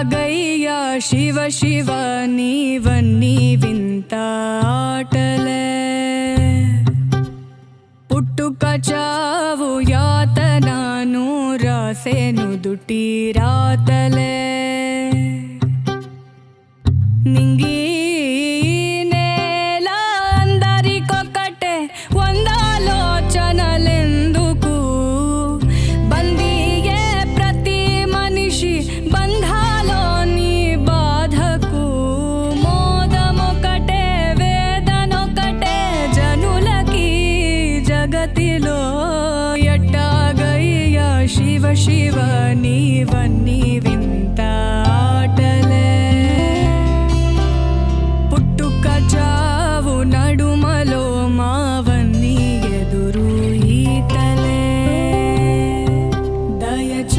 ఎట్టాగయ్యా శివ శివ నీవన్నీ వింత ఆటలే పుట్టుక చావు యాతనాను రాసేను దుటి రాతలే నింగి నేల అందరికొకటే వందాలోచనలెందుకు బందీయే ప్రతి మనిషి బంధాలోని బాధకు మోదమొకటే వేదనొకటే జనులకి జగతిలో ఎట్టాగయ్యా శివ శివ నీవన్నీ